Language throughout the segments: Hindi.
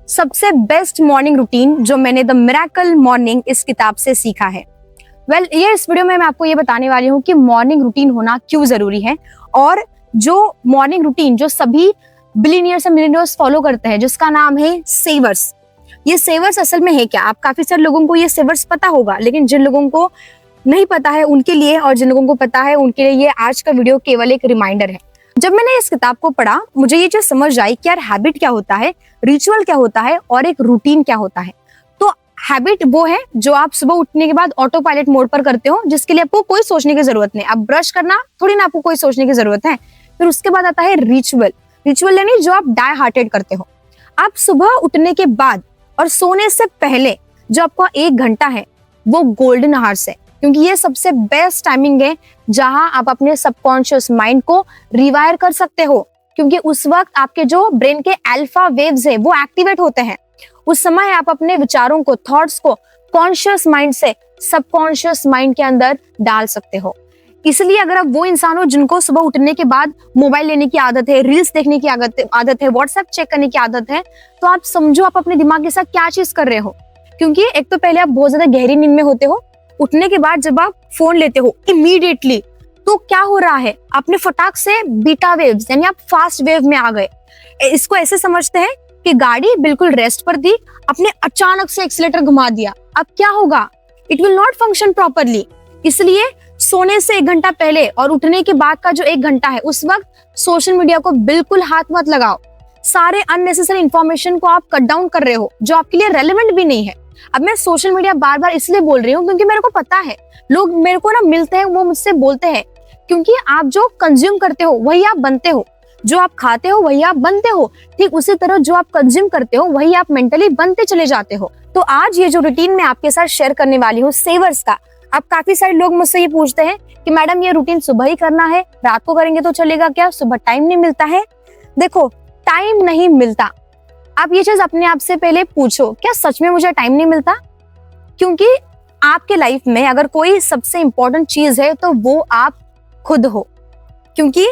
सबसे बेस्ट मॉर्निंग रूटीन जो मैंने द मिरेकल मॉर्निंग इस किताब से सीखा है। ये इस वीडियो में मैं आपको ये बताने वाली हूँ कि मॉर्निंग रूटीन होना क्यों जरूरी है और जो मॉर्निंग रूटीन जो सभी बिलियनियर्स और मिलियनियर्स फॉलो करते हैं जिसका नाम है सेवर्स। ये सेवर्स असल में है क्या? आप काफी सारे लोगों को ये सेवर्स पता होगा, लेकिन जिन लोगों को नहीं पता है उनके लिए और जिन लोगों को पता है उनके लिए ये आज का वीडियो केवल एक रिमाइंडर है। जब मैंने इस किताब को पढ़ा मुझे ये चीज समझ आई कि यार हैबिट क्या होता है, रिचुअल क्या होता है और एक रूटीन क्या होता है। तो हैबिट वो है जो आप सुबह उठने के बाद ऑटो पायलट मोड पर करते हो, जिसके लिए आपको कोई सोचने की जरूरत नहीं। अब ब्रश करना थोड़ी ना आपको कोई सोचने की जरूरत है। फिर उसके बाद आता है रिचुअल। रिचुअल यानी जो आप डाई हार्टेड करते हो। आप सुबह उठने के बाद और सोने से पहले जो आपका 1 घंटा है वो गोल्डन आवर्स है, क्योंकि ये सबसे बेस्ट टाइमिंग है जहां आप अपने सबकॉन्शियस माइंड को रिवायर कर सकते हो, क्योंकि उस वक्त आपके जो ब्रेन के अल्फा वेव्स है वो एक्टिवेट होते हैं। उस समय आप अपने विचारों को, थॉट्स को कॉन्शियस माइंड से सबकॉन्शियस माइंड के अंदर डाल सकते हो। इसलिए अगर आप वो इंसान हो जिनको सुबह उठने के बाद मोबाइल लेने की आदत है, रील्स देखने की आदत है, व्हाट्सएप चेक करने की आदत है, तो आप समझो आप अपने दिमाग के साथ क्या चीज कर रहे हो। क्योंकि एक तो पहले आप बहुत ज्यादा गहरी नींद में होते हो, उठने के बाद जब आप फोन लेते हो इमीडिएटली, तो क्या हो रहा है, आपने फटाक से बीटा वेव्स यानी आप फास्ट वेव में आ गए। इसको ऐसे समझते हैं कि गाड़ी बिल्कुल रेस्ट पर थी, आपने अचानक से एक्सीलेटर घुमा दिया। अब क्या होगा? It will not function properly. इसलिए सोने से 1 घंटा पहले और उठने के बाद का जो 1 घंटा है उस वक्त सोशल मीडिया को बिल्कुल हाथ मत लगाओ। सारे अननेसेसरी इंफॉर्मेशन को आप कट डाउन कर रहे हो जो आपके लिए रेलेवेंट भी नहीं है। अब मैं सोशल मीडिया बार बार इसलिए बोल रही हूँ क्योंकि मेरे को पता है लोग मेरे को ना मिलते हैं, वो मुझसे बोलते हैं, क्योंकि आप जो कंज्यूम करते हो वही आप बनते हो, जो आप खाते हो वही आप बनते हो। ठीक उसी तरह जो आप कंज्यूम करते हो वही आप मेंटली बनते चले जाते हो। तो आज ये जो रूटीन मैं आपके साथ शेयर करने वाली हूँ सेवर्स का। अब काफी सारे लोग मुझसे ये पूछते हैं कि मैडम ये रूटीन सुबह ही करना है, रात को करेंगे तो चलेगा क्या? सुबह टाइम नहीं मिलता है। देखो, टाइम नहीं मिलता, आप ये चीज अपने आप से पहले पूछो, क्या सच में मुझे टाइम नहीं मिलता? क्योंकि आपके लाइफ में अगर कोई सबसे इंपॉर्टेंट चीज है तो वो आप खुद हो। क्योंकि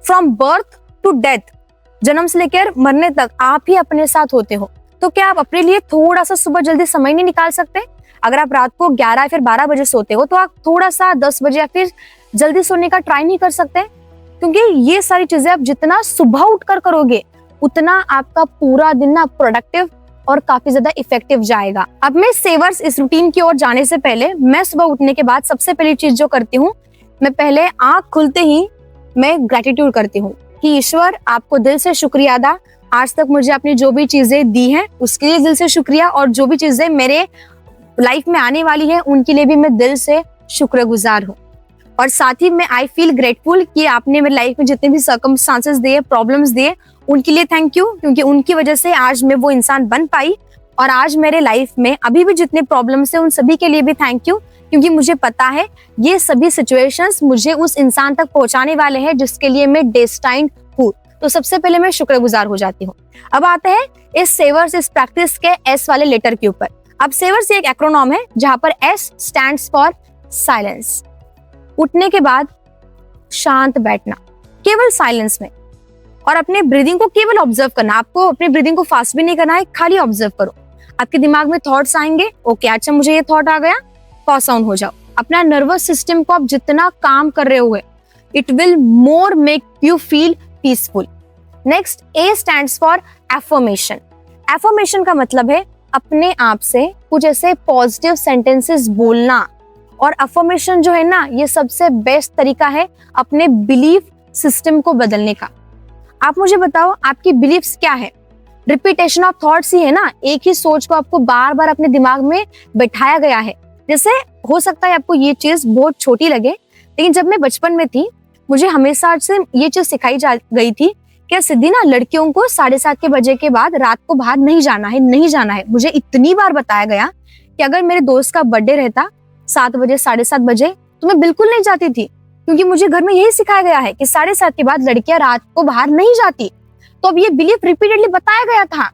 फ्रॉम बर्थ टू डेथ, जन्म से लेकर मरने तक आप ही अपने साथ होते हो। तो क्या आप अपने लिए थोड़ा सा सुबह जल्दी समय नहीं निकाल सकते? अगर आप रात को 11 या फिर 12 बजे सोते हो तो आप थोड़ा सा 10 बजे या फिर जल्दी सोने का ट्राई नहीं कर सकते? क्योंकि ये सारी चीजें आप जितना सुबह उठकर करोगे उतना आपका पूरा दिन ना प्रोडक्टिव और काफी ज्यादा इफेक्टिव जाएगा। अब मैं सेवर्स इस रूटीन की ओर जाने से पहले मैं सुबह उठने के बाद सबसे पहली चीज जो करती हूँ, मैं पहले आंख खुलते ही मैं ग्रेटिट्यूड करती हूँ कि ईश्वर आपको दिल से शुक्रिया अदा, आज तक मुझे अपनी जो भी चीजें दी हैं उसके लिए दिल से शुक्रिया, और जो भी चीजें मेरे लाइफ में आने वाली है उनके लिए भी मैं दिल से शुक्रगुजार हूँ। और साथ ही मैं आई फील ग्रेटफुल कि आपने मेरी लाइफ में जितने भी सर्कमस्टांसेस दिए, प्रॉब्लम्स दिए, उनके लिए थैंक यू, क्योंकि उनकी वजह से आज मैं वो इंसान बन पाई। और आज मेरे लाइफ में अभी भी जितने प्रॉब्लम्स है उन सभी के लिए भी थैंक यू, क्योंकि मुझे पता है ये सभी सिचुएशंस मुझे उस इंसान तक पहुंचाने वाले हैं जिसके लिए मैं डेस्टाइन्ड हूँ। तो सबसे पहले मैं शुक्रगुजार हो जाती हूँ। अब आते हैं इस सेवर्स, इस प्रैक्टिस के एस वाले लेटर के ऊपर। अब सेवर्स एक एक्रोनॉम है जहां पर एस स्टैंड्स फॉर साइलेंस। उठने के बाद शांत बैठना, केवल साइलेंस में, और अपने ब्रीदिंग को केवल ऑब्जर्व करना। आपको अपने ब्रीदिंग को फास्ट भी नहीं करना है, खाली ऑब्जर्व करो। आपके दिमाग में थॉट्स आएंगे, ओके अच्छा मुझे ये थॉट आ गया, पॉज डाउन हो जाओ। अपना नर्वस सिस्टम को आप जितना काम कर रहे हो it will more make you feel peaceful. Next, A stands for affirmation. Affirmation का मतलब है अपने आप से कुछ ऐसे पॉजिटिव सेंटेंसेस बोलना। और अफर्मेशन जो है ना, ये सबसे बेस्ट तरीका है अपने बिलीफ सिस्टम को बदलने का। आप मुझे बताओ आपकी बिलीफ्स क्या है? रिपीटेशन ऑफ थॉट्स ही है ना, एक ही सोच को आपको बार बार अपने दिमाग में बैठाया गया है। जैसे हो सकता है आपको ये चीज बहुत छोटी लगे, लेकिन जब मैं बचपन में थी मुझे हमेशा से ये चीज सिखाई जा गई थी क्या सिद्धि ना, लड़कियों को 7:30 के बजे के बाद रात को बाहर नहीं जाना है, नहीं जाना है। मुझे इतनी बार बताया गया कि अगर मेरे दोस्त का बर्थडे रहता 7 बजे 7:30 बजे तो मैं बिल्कुल नहीं जाती थी, क्योंकि मुझे घर में यही सिखाया गया है कि 7:30 के बाद लड़कियां रात को बाहर नहीं जाती। तो अब ये बिलीफ रिपीटेडली बताया गया था,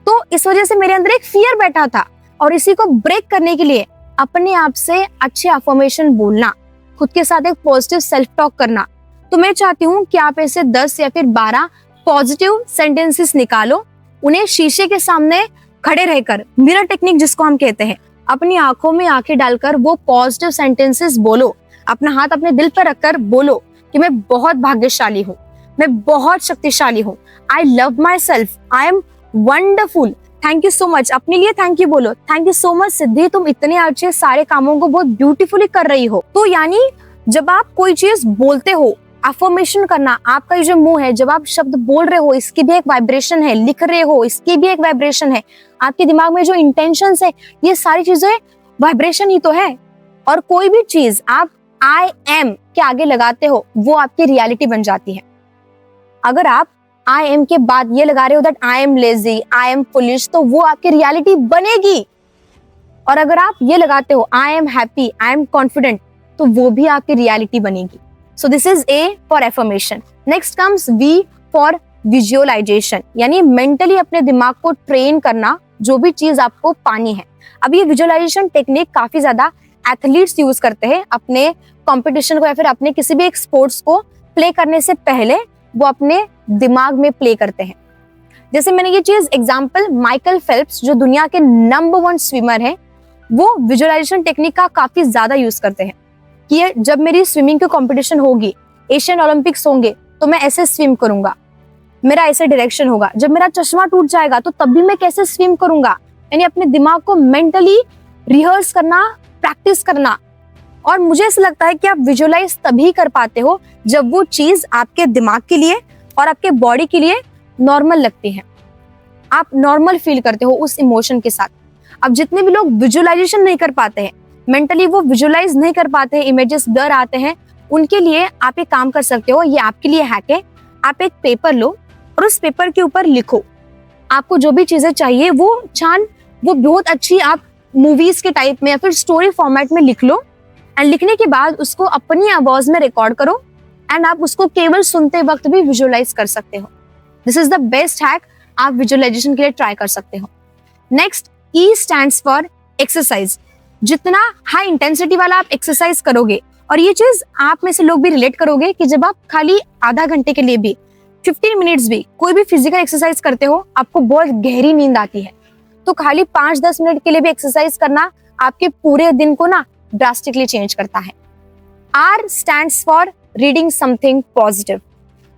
तो इस वजह से मेरे अंदर एक फियर बैठा था। और इसी को ब्रेक करने के लिए अपने आप से अच्छे अफर्मेशन बोलना, खुद के साथ एक पॉजिटिव सेल्फ टॉक करना। तो मैं चाहती हूँ कि आप ऐसे 10 या फिर 12 पॉजिटिव सेंटेंसेस निकालो उन्हें शीशे के सामने खड़े रहकर, मिरर टेक्निक जिसको हम कहते हैं, अपनी आंखों में आंखें डालकर वो पॉजिटिव सेंटेंसेस बोलो, अपना हाथ अपने दिल पर रखकर बोलो कि मैं बहुत भाग्यशाली हूँ, मैं बहुत शक्तिशाली हूँ, I love my self, I am wonderful, thank you so much. अपने लिए थैंक यू बोलो, थैंक यू सो मच सिद्धि, तुम इतने अच्छे सारे कामों को बहुत ब्यूटीफुली कर रही हो। तो यानी जब आप कोई चीज बोलते हो, अफर्मेशन करना, आपका ये जो मुंह है, जब आप शब्द बोल रहे हो इसकी भी एक वाइब्रेशन है, लिख रहे हो इसकी भी एक वाइब्रेशन है, आपके दिमाग में जो इंटेंशंस है, ये सारी चीजें वाइब्रेशन ही तो है। और कोई भी चीज आप आई एम के आगे लगाते हो वो आपकी रियलिटी बन जाती है। अगर आप आई एम के बाद ये लगा रहे हो that I am lazy, I am foolish, तो वो आपकी रियलिटी बनेगी। और अगर आप ये लगाते हो I am happy, I am confident, तो वो भी आपकी रियलिटी बनेगी। So this is a for affirmation. Next comes we for visualisation, यानी मेंटली अपने दिमाग को ट्रेन करना जो भी चीज आपको पानी है। अब ये विजुअलाइजेशन टेक्निक काफी ज्यादा एथलीट्स यूज करते हैं अपने कंपटीशन को या फिर अपने किसी भी एक स्पोर्ट्स को प्ले करने से पहले वो अपने दिमाग में प्ले करते हैं। जैसे मैंने ये चीज एग्जांपल, माइकल फेल्प्स जो दुनिया के नंबर 1 स्विमर हैं, वो विजुअलाइजेशन टेक्निक का काफी ज्यादा यूज करते हैं कि जब मेरी स्विमिंग की कंपटीशन होगी, एशियन ओलंपिक्स होंगे, तो मैं ऐसे स्विम करूंगा, मेरा ऐसे डायरेक्शन होगा, जब मेरा चश्मा टूट जाएगा तो तब भी मैं कैसे स्विम करूंगा। यानी अपने दिमाग को मेंटली रिहर्स करना, प्रैक्टिस करना। और मुझे ऐसा लगता है कि आप विजुअलाइज तभी कर पाते हो जब वो चीज आपके दिमाग के लिए और आपके बॉडी के लिए नॉर्मल लगती है, आप नॉर्मल फील करते हो उस इमोशन के साथ। अब जितने भी लोग विजुअलाइजेशन नहीं कर पाते हैं, मेंटली वो विजुअलाइज नहीं कर पाते हैं, इमेजेस ब्लर आते हैं, उनके लिए आप एक काम कर सकते हो, ये आपके लिए हैक है। आप एक पेपर लो और उस पेपर के ऊपर लिखो आपको जो भी चीजें चाहिए, वो बहुत अच्छी आप मूवीज के टाइप में या फिर स्टोरी फॉर्मेट में लिख लो। एंड लिखने के बाद उसको अपनी आवाज में रिकॉर्ड करो एंड आप उसको केवल सुनते वक्त भी विजुअलाइज कर सकते हो। This is the best hack आप विजुअलाइजेशन के लिए ट्राई कर सकते हो। Next, E stands for exercise. जितना हाई इंटेंसिटी वाला आप एक्सरसाइज करोगे, और ये चीज आप में से लोग भी रिलेट करोगे कि जब आप खाली आधा घंटे के लिए भी, 15 मिनट्स भी कोई भी फिजिकल एक्सरसाइज करते हो, आपको बहुत गहरी नींद आती है। तो खाली 5-10 मिनट के लिए भी एक्सरसाइज करना आपके पूरे दिन को ना ड्रास्टिकली चेंज करता है। R stands for reading something positive.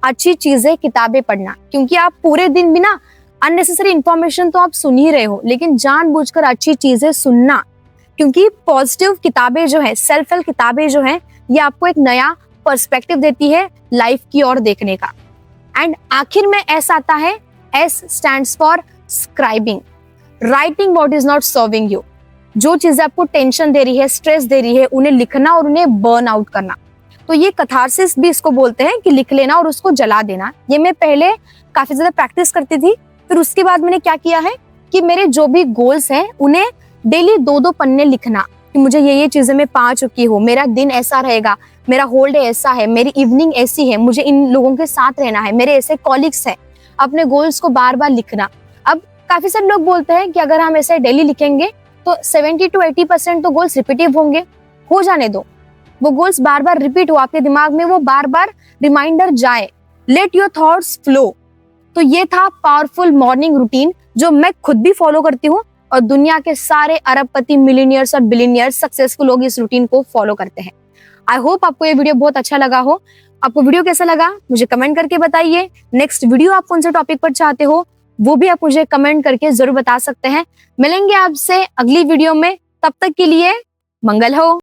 अच्छी चीजें, किताबें पढ़ना, क्योंकि आप पूरे दिन भी ना अननेसेसरी इंफॉर्मेशन तो आप सुन ही रहे हो, लेकिन जानबूझकर अच्छी चीजें सुनना, क्योंकि पॉजिटिव किताबें जो है, सेल्फ हेल्प किताबें जो है, ये आपको एक नया पर्सपेक्टिव देती है लाइफ की ओर देखने का। एंड आखिर में एस आता है, S stands for scribing, writing what is not serving you. जो चीजें आपको टेंशन दे रही है, स्ट्रेस दे रही है, उन्हें लिखना और उन्हें बर्न आउट करना। तो ये कथारसिस भी इसको बोलते हैं कि लिख लेना और उसको जला देना। ये मैं पहले काफी ज्यादा प्रैक्टिस करती थी, फिर उसके बाद मैंने क्या किया है कि मेरे जो भी गोल्स हैं उन्हें डेली 2-2 पन्ने लिखना कि मुझे ये चीजें मैं पा चुकी हूँ, मेरा दिन ऐसा रहेगा, मेरा होल डे ऐसा है, मेरी इवनिंग ऐसी है, मुझे इन लोगों के साथ रहना है, मेरे ऐसे कॉलिग्स हैं। अपने गोल्स को बार बार लिखना। अब काफी सारे लोग बोलते हैं कि अगर हम ऐसे डेली लिखेंगे तो 70 to 80% तो गोल्स रिपीटिव होंगे। हो जाने दो, वो गोल्स बार बार रिपीट हो, आपके दिमाग में वो बार बार रिमाइंडर जाए। Let your thoughts flow. तो ये था पावरफुल मॉर्निंग रूटीन जो मैं खुद भी फॉलो करती हूँ और दुनिया के सारे अरबपति, मिलियनियर्स और बिलियनियर्स, सक्सेसफुल लोग इस रूटीन को फॉलो करते हैं। आई होप आपको ये वीडियो बहुत अच्छा लगा हो। आपको वीडियो कैसा लगा मुझे कमेंट करके बताइए। नेक्स्ट वीडियो आप कौन से टॉपिक पर चाहते हो वो भी आप मुझे कमेंट करके जरूर बता सकते हैं। मिलेंगे आपसे अगली वीडियो में, तब तक के लिए मंगल हो।